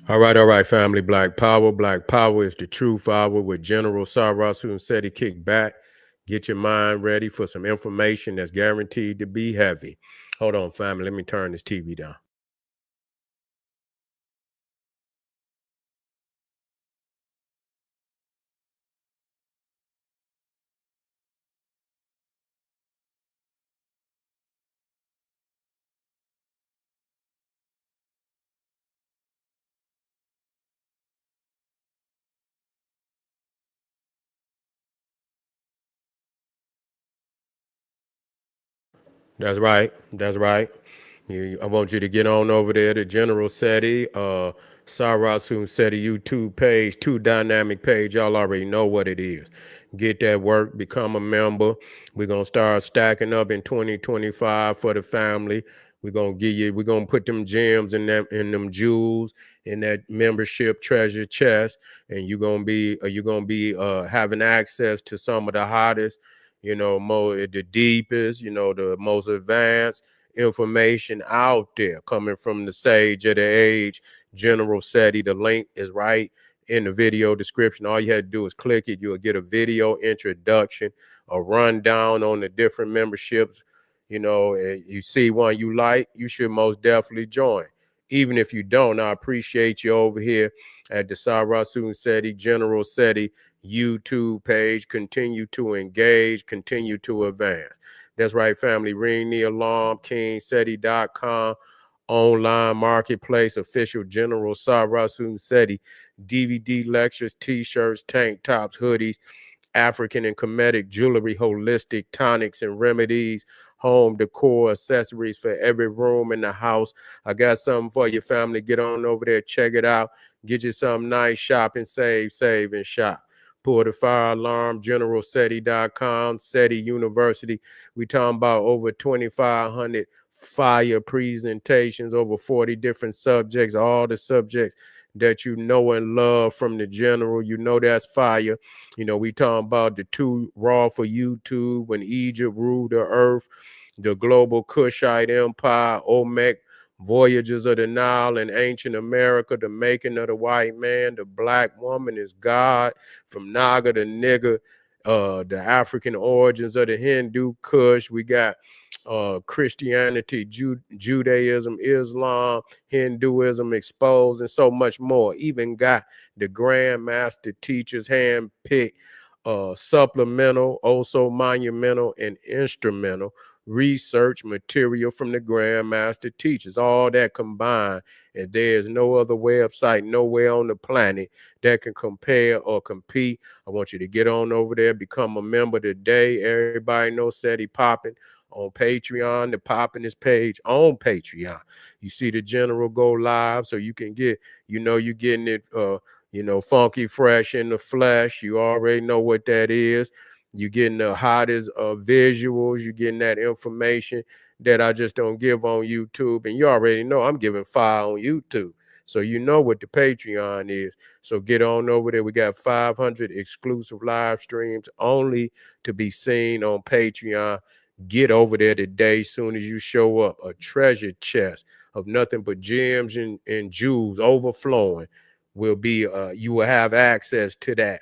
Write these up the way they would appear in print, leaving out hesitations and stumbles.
All right, family. Black Power. Black Power is the truth hour with General Sarasu Seti. Kick back. Get your mind ready for some information that's guaranteed to be heavy. Hold on, family. Let me turn this TV down. That's right. That's right. I want you to get on over there to General Seti, Sarasu Seti YouTube page, Two Dynamic page. Y'all already know what it is. Get that work, become a member. We're gonna start stacking up in 2025 for the family. We're gonna put them gems in them jewels in that membership treasure chest, and you're gonna be having access to some of the hottest, the deepest, the most advanced information out there coming from the sage of the age, General Seti. The link is right in the video description. All you had to do is click it. You'll get a video introduction, a rundown on the different memberships. You see one you like, you should most definitely join. Even if you don't, I appreciate you over here at the Sarasun Seti, General Seti YouTube page. Continue to engage, continue to advance. That's right, family. Ring the alarm, kingseti.com, online marketplace, official General Sarasun Seti, DVD lectures, t-shirts, tank tops, hoodies, African and Kemetic jewelry, holistic tonics and remedies, home decor, accessories for every room in the house. I got something for your family. Get on over there, check it out. Get you something nice, shop and save and shop. Pull the fire alarm, generalseti.com, Seti University. We talking about over 2,500 fire presentations, over 40 different subjects, all the subjects that you know and love from the general. That's fire. We talking about the two raw for YouTube when Egypt ruled the earth, the global Kushite Empire, Olmec voyages of the Nile in ancient America, the making of the white man, the black woman is God, from Naga to nigger, the African origins of the Hindu Kush. We got Christianity, Judaism, Islam, Hinduism exposed, and so much more. Even got the Grand Master teachers handpicked, supplemental, also monumental, and instrumental research material from the Grand Master teachers. All that combined, and there's no other website nowhere on the planet that can compare or compete. I want you to get on over there, become a member today. Everybody knows Seti popping on Patreon. The popping his page on Patreon. You see the general go live, so you can get, you're getting it, funky fresh in the flesh. You already know what that is. You're getting the hottest visuals. You're getting that information that I just don't give on YouTube. And you already know I'm giving fire on YouTube. So you know what the Patreon is. So get on over there. We got 500 exclusive live streams only to be seen on Patreon. Get over there today. Soon as you show up, a treasure chest of nothing but gems and jewels overflowing will be, you will have access to that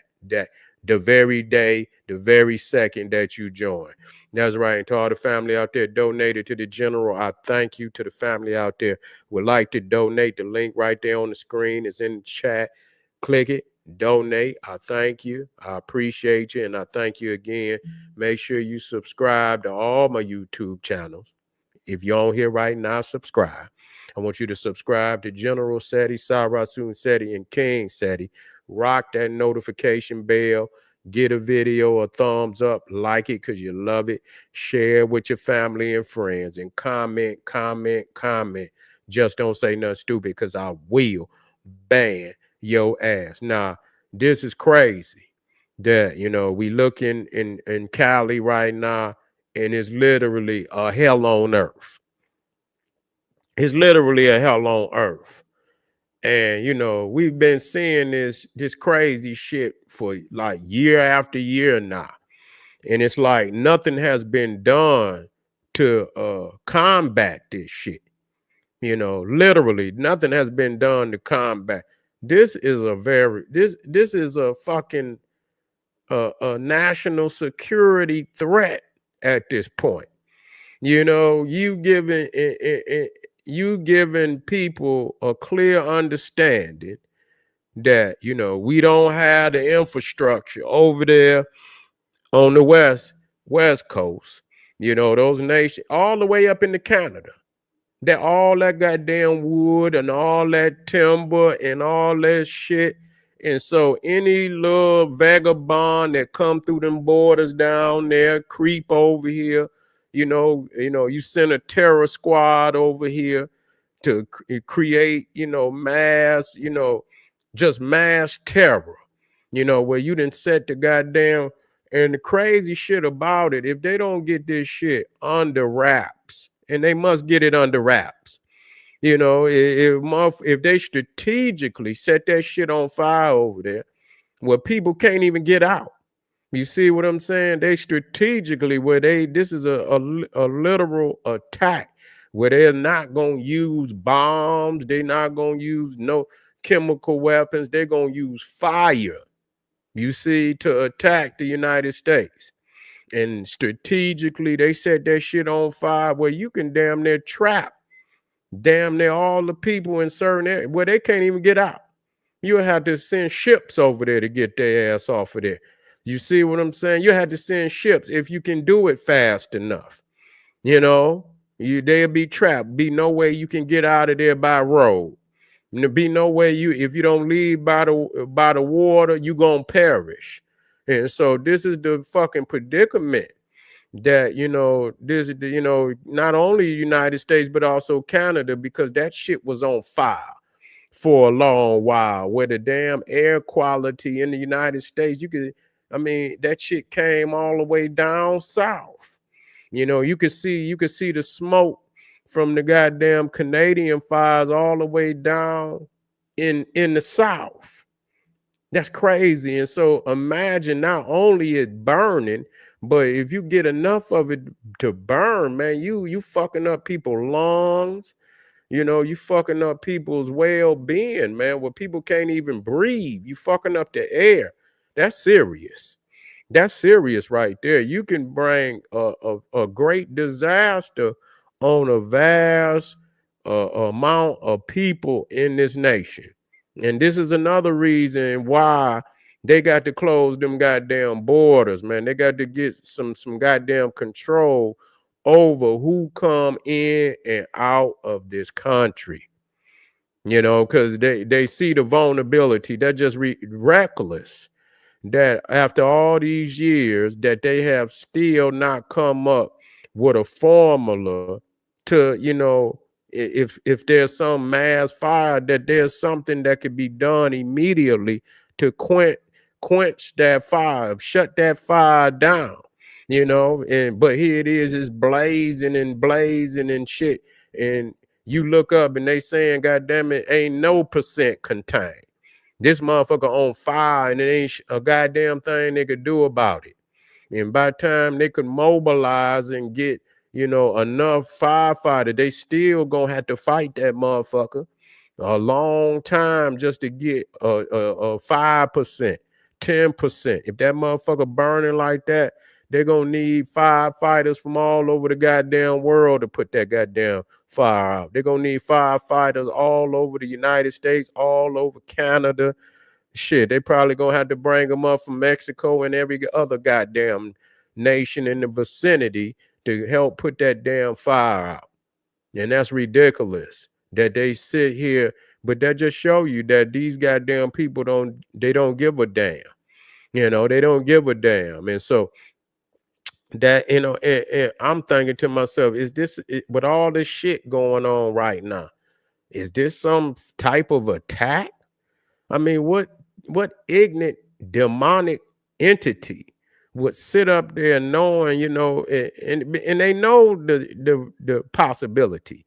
the very day, the very second that you join. That's right. And to all the family out there donated to the general, I thank you. To the family out there would like to donate, the link right there on the screen is in the chat. Click it, donate. I thank you. I appreciate you. And I thank you again. Make sure you subscribe to all my YouTube channels. If you're on here right now, subscribe. I want you to subscribe to General Seti, Sarasun Seti, and King Seti. Rock that notification bell. Get a video a thumbs up. Like it because you love it. Share with your family and friends. And comment, comment, comment. Just don't say nothing stupid because I will ban your ass. Now, this is crazy that, we looking in Cali right now, and it's literally a hell on earth. It's literally a hell on earth. And we've been seeing this crazy shit for like year after year now. And it's like nothing has been done to combat this shit. Literally nothing has been done to combat. this is a fucking a national security threat at this point. You know, you giving people a clear understanding that, you know, we don't have the infrastructure over there on the west coast. You know, those nations all the way up into Canada. That all that goddamn wood and all that timber and all that shit. And so any little vagabond that come through them borders down there, creep over here, you send a terror squad over here to create, just mass terror, where you didn't set the goddamn. And the crazy shit about it, if they don't get this shit under wraps, and they must get it under wraps, if they strategically set that shit on fire over there, where people can't even get out. You see what I'm saying? They strategically, this is a literal attack where they're not going to use bombs. They're not going to use no chemical weapons. They're going to use fire, you see, to attack the United States. And strategically, they set that shit on fire where you can damn near trap damn near all the people in certain areas where they can't even get out. You'll have to send ships over there to get their ass off of there. You see what I'm saying? You have to send ships if you can do it fast enough. They'll be trapped. Be no way you can get out of there by road. There be no way if you don't leave by the water, you gonna perish. And so this is the fucking predicament that not only the United States but also Canada, because that shit was on fire for a long while, where the damn air quality in the United States, that shit came all the way down south. You could see the smoke from the goddamn Canadian fires all the way down in the south. That's crazy. And so imagine not only it burning, but if you get enough of it to burn, man, you fucking up people's lungs. You fucking up people's well-being, man, where people can't even breathe. You fucking up the air. That's serious. That's serious right there. You can bring a great disaster on a vast amount of people in this nation. And this is another reason why they got to close them goddamn borders, man. They got to get some goddamn control over who come in and out of this country. Because they see the vulnerability. They're just reckless that after all these years that they have still not come up with a formula to, if there's some mass fire, that there's something that could be done immediately to quench that fire, shut that fire down, but here it is, it's blazing and shit. And you look up and they saying, God damn it, ain't no percent contained. This motherfucker on fire and it ain't a goddamn thing they could do about it. And by the time they could mobilize and get, enough firefighters, they still gonna have to fight that motherfucker a long time just to get a 5%, 10%. If that motherfucker burning like that, they're gonna need firefighters from all over the goddamn world to put that goddamn fire out. They're gonna need firefighters all over the United States, all over Canada. Shit, they probably gonna have to bring them up from Mexico and every other goddamn nation in the vicinity to help put that damn fire out. And that's ridiculous that they sit here, but that just show you that these goddamn people don't give a damn. They don't give a damn. And so that, and I'm thinking to myself, is this, with all this shit going on right now, is this some type of attack? I mean, what ignorant demonic entity would sit up there knowing, and they know the possibility.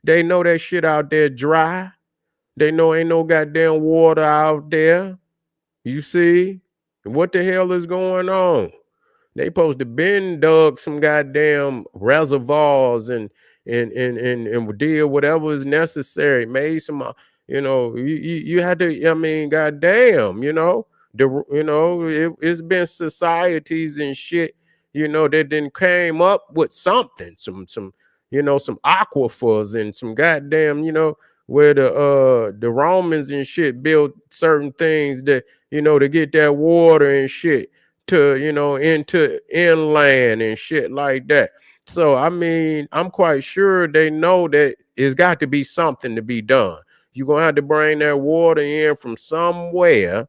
They know that shit out there dry. They know ain't no goddamn water out there. You see? What the hell is going on? They supposed to been dug some goddamn reservoirs and did whatever is necessary, made some You had to, I mean, goddamn, it's been societies and shit, that then came up with something, some aquifers and some goddamn, where the Romans and shit built certain things that, to get that water and shit to, into inland and shit like that. So I mean, I'm quite sure they know that it's got to be something to be done. You're gonna have to bring that water in from somewhere,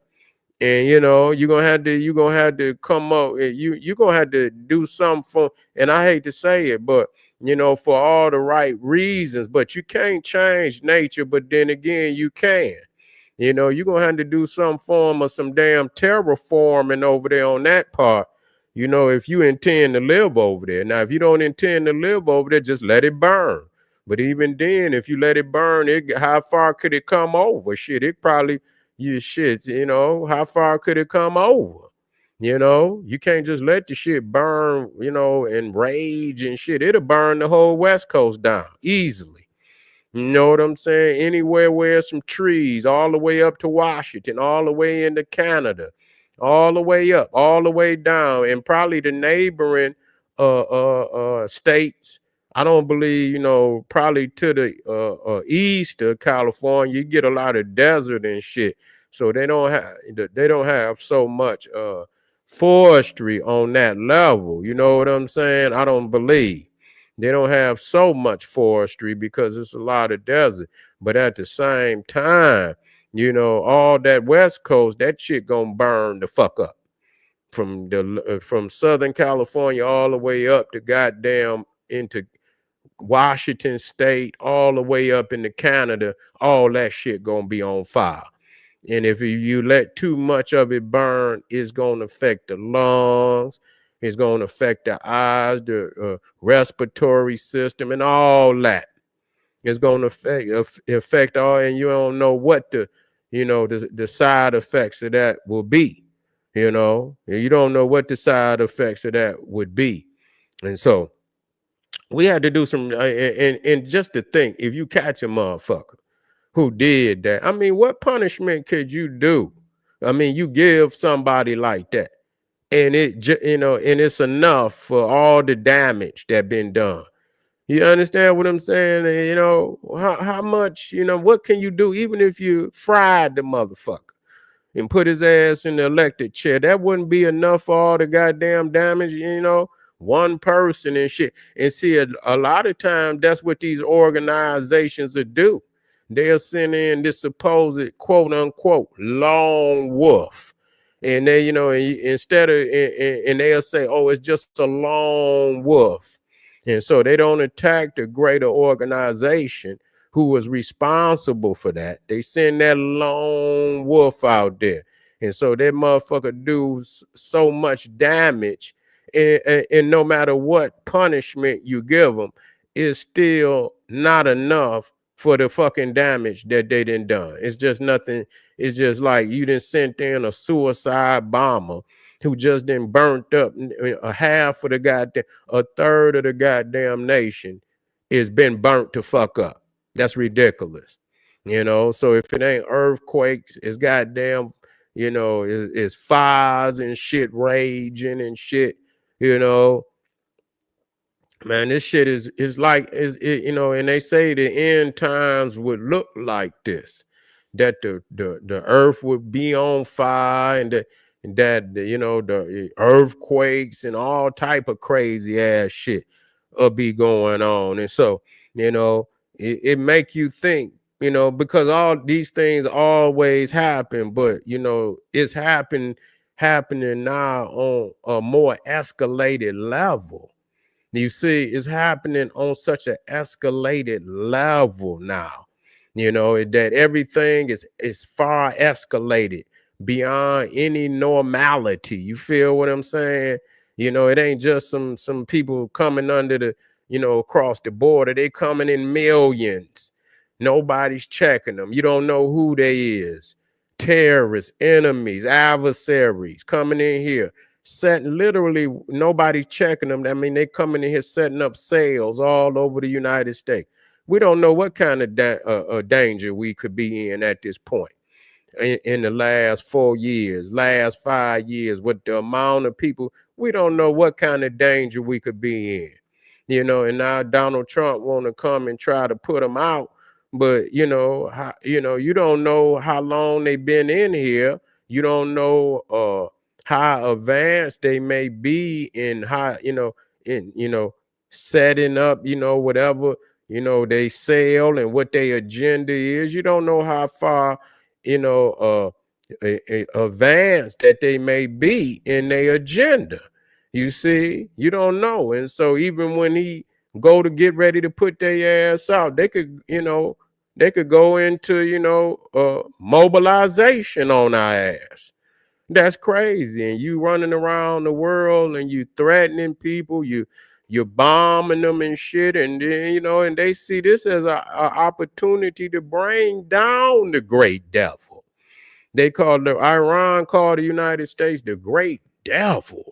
and you're gonna have to come up. You're gonna have to do something for. And I hate to say it, but for all the right reasons. But you can't change nature. But then again, you can. You're gonna have to do some form of some damn terraforming over there on that part. If you intend to live over there. Now, if you don't intend to live over there, just let it burn. But even then, if you let it burn, how far could it come over? Shit, it probably how far could it come over? You can't just let the shit burn, and rage and shit. It'll burn the whole West Coast down easily. You know what I'm saying? Anywhere where some trees, all the way up to Washington, all the way into Canada, all the way up, all the way down, and probably the neighboring states. I don't believe, probably to the east of California, you get a lot of desert and shit. So they don't have so much forestry on that level. You know what I'm saying? I don't believe. They don't have so much forestry because it's a lot of desert. But at the same time, all that West Coast, that shit gonna burn the fuck up from Southern California all the way up to goddamn into Washington State, all the way up into Canada. All that shit gonna be on fire. And if you let too much of it burn, it's going to affect the lungs. It's going to affect the eyes, the respiratory system, and all that. It's going to affect all, and you don't know what the side effects of that will be. You don't know what the side effects of that would be. And so we had to do some, and just to think, if you catch a motherfucker who did that. I mean, what punishment could you do? I mean, you give somebody like that, and and it's enough for all the damage that been done. You understand what I'm saying? And, how much, what can you do? Even if you fried the motherfucker and put his ass in the electric chair, that wouldn't be enough for all the goddamn damage, one person and shit. And see, a lot of times that's what these organizations will do. They'll send in this supposed quote unquote lone wolf. And they, instead of, and they'll say, oh, it's just a lone wolf. And so they don't attack the greater organization who was responsible for that. They send that lone wolf out there. And so that motherfucker do so much damage. And no matter what punishment you give them, it's still not enough for the fucking damage that they done done. It's just nothing. It's just like you done sent in a suicide bomber who just then burnt up a half of a third of the goddamn nation is been burnt to fuck up. That's ridiculous. So if it ain't earthquakes, it's goddamn, it's fires and shit raging and shit, Man, this shit is like and they say the end times would look like this, that the earth would be on fire, and that the earthquakes and all type of crazy ass shit will be going on. And so it make you think, because all these things always happen, but it's happening now on a more escalated level. You see, it's happening on such an escalated level now, that everything is far escalated beyond any normality. You feel what I'm saying? It ain't just some people coming under the, across the border. They coming in millions. Nobody's checking them. You don't know who they is. Terrorists, enemies, adversaries coming in here literally nobody checking them. I mean, they coming in here setting up sales all over the United States, We don't know what kind of danger we could be in at this point in the last 4 years, last 5 years, with the amount of people, we don't know what kind of danger we could be in. And now Donald Trump want to come and try to put them out, but you don't know how long they've been in here. You don't know how advanced they may be in how in setting up whatever they sell and what their agenda is. You don't know how far advanced that they may be in their agenda. You see, you don't know. And so even when he go to get ready to put their ass out, they could go into, mobilization on our ass. That's crazy. And you running around the world and you threatening people, you're bombing them and shit, and then, and they see this as a opportunity to bring down the great devil. Iran called the United States the great devil.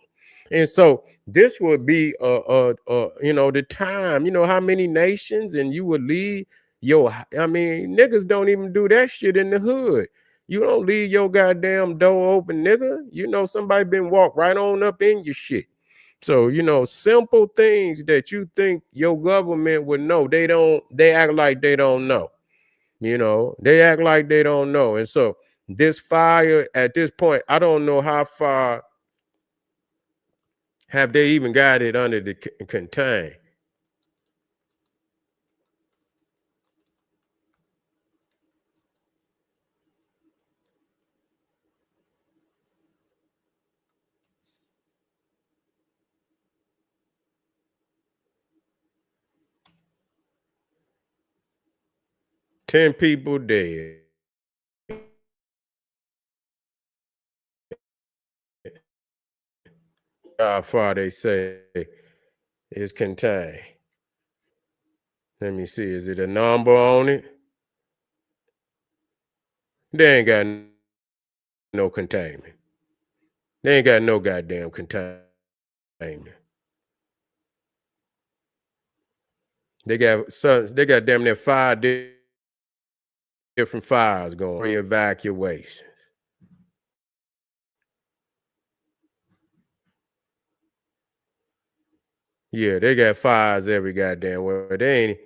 And so this would be the time, how many nations, and you would leave niggas don't even do that shit in the hood. You don't leave your goddamn door open, nigga. Somebody been walked right on up in your shit. So, simple things that you think your government would know, they act like they don't know. They act like they don't know. And so this fire at this point, I don't know how far have they even got it under the contain. Ten people dead. How far they say is contained. Let me see. Is it a number on it? They ain't got no containment. They ain't got no goddamn containment. They got damn near 5 different fires going, 3 evacuations. Yeah, they got fires every goddamn where. They ain't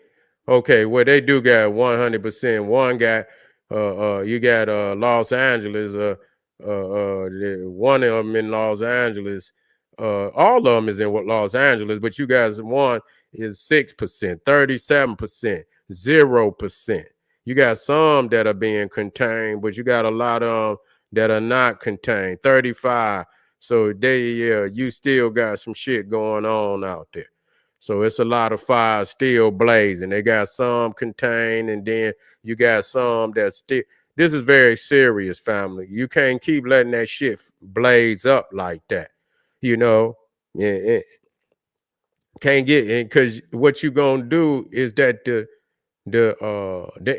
okay. Well, they do got 100%. One got you got Los Angeles. One of them in Los Angeles. All of them is in Los Angeles, but you guys, one is 6%, 37%, 0%. You got some that are being contained, but you got a lot of them that are not contained. 35. So you still got some shit going on out there. So it's a lot of fires still blazing. They got some contained, and then you got some that still. This is very serious, family. You can't keep letting that shit blaze up like that. Yeah, can't get in, because what you gonna do is that the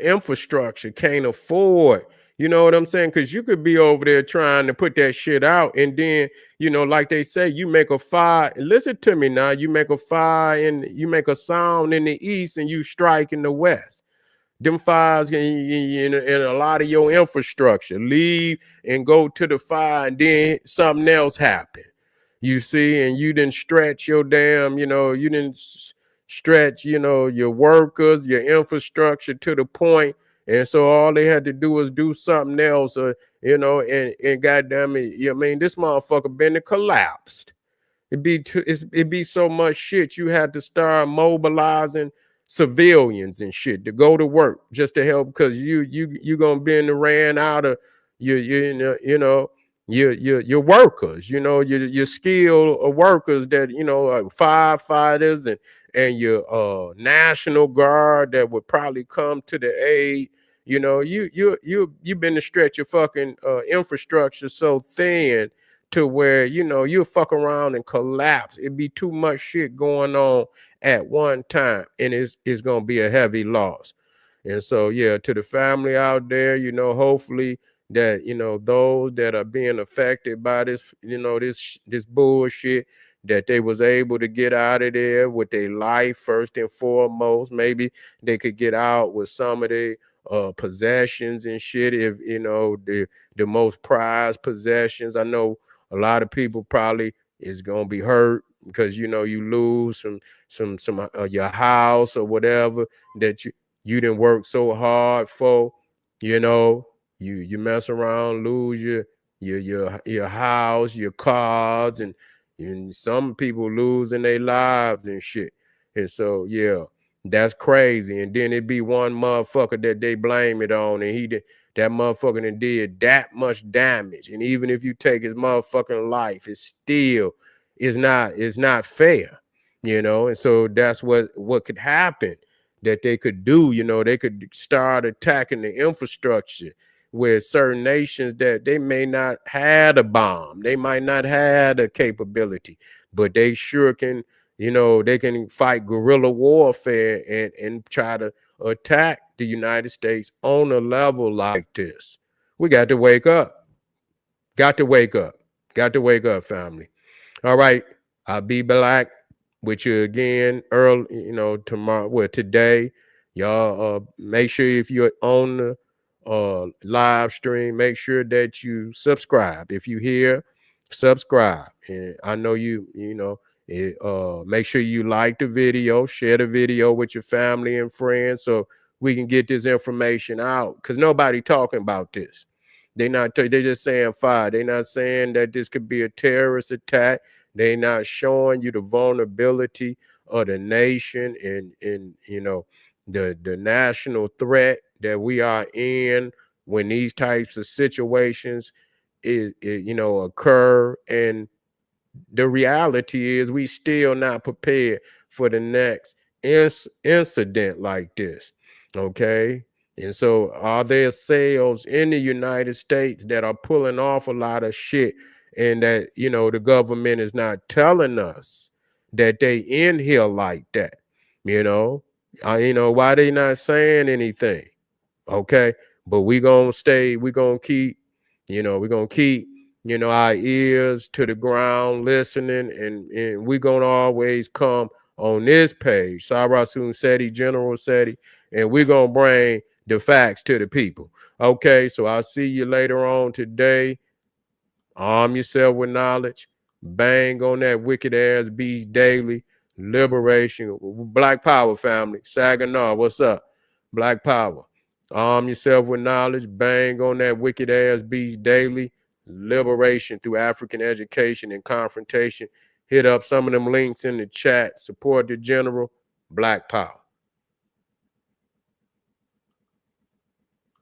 infrastructure can't afford, you know what I'm saying? Because you could be over there trying to put that shit out, and then like they say, you make a fire. Listen to me now. You make a fire and you make a sound in the east, and you strike in the west. Them fires and a lot of your infrastructure leave and go to the fire, and then something else happen. You see, and you didn't stretch your damn, you didn't stretch, your workers, your infrastructure to the point. And so all they had to do was do something else, and goddamn it, this motherfucker been collapsed. It'd be so much shit. You had to start mobilizing civilians and shit to go to work just to help, because you gonna be in the ran out of your workers, your skilled workers that firefighters and your National Guard that would probably come to the aid. You've been to stretch your fucking infrastructure so thin to where you'll fuck around and collapse. It'd be too much shit going on at one time, and it's gonna be a heavy loss. And so, yeah, to the family out there, hopefully that those that are being affected by this, this bullshit, that they was able to get out of there with their life first and foremost. Maybe they could get out with some of their possessions and shit, if you know the most prized possessions. I know a lot of people probably is gonna be hurt because you know you lose some your house or whatever that you didn't work so hard for. You know, you mess around, lose your house, your cars, and some people losing their lives and shit. And so yeah, that's crazy. And then it be one motherfucker that they blame it on, and that motherfucker done did that much damage. And even if you take his motherfucking life, it's not fair, you know. And so that's what could happen that they could do. You know, they could start attacking the infrastructure with certain nations that they may not have a bomb, they might not have the capability, but they sure can. You know, they can fight guerrilla warfare and try to attack the United States on a level like this. We got to wake up. Got to wake up. Got to wake up, family. All right. I'll be back with you again early, you know, tomorrow. Well, today. Y'all make sure if you're on the live stream, make sure that you subscribe. If you here, subscribe. And I know you know, make sure you like the video, share the video with your family and friends so we can get this information out. Because nobody talking about this. They're just saying fire. They're not saying that this could be a terrorist attack. They're not showing you the vulnerability of the nation and you know the national threat that we are in when these types of situations you know occur. And the reality is we still not prepared for the next incident like this. Okay. And so are there sales in the United States that are pulling off a lot of shit and that, you know, the government is not telling us that they in here like that? You know, you know, why they not saying anything? Okay. But we gonna keep, you know, we're gonna keep, you know, our ears to the ground listening, and we're gonna always come on this page, Sarasun Seti, General Seti, and we're gonna bring the facts to the people. Okay, so I'll see you later on today. Arm yourself with knowledge. Bang on that wicked ass beast daily. Liberation. Black Power, family. Saginaw, what's up? Black Power. Arm yourself with knowledge. Bang on that wicked ass beast daily. Liberation through African education and confrontation. Hit up some of them links in the chat. Support the general. Black Power.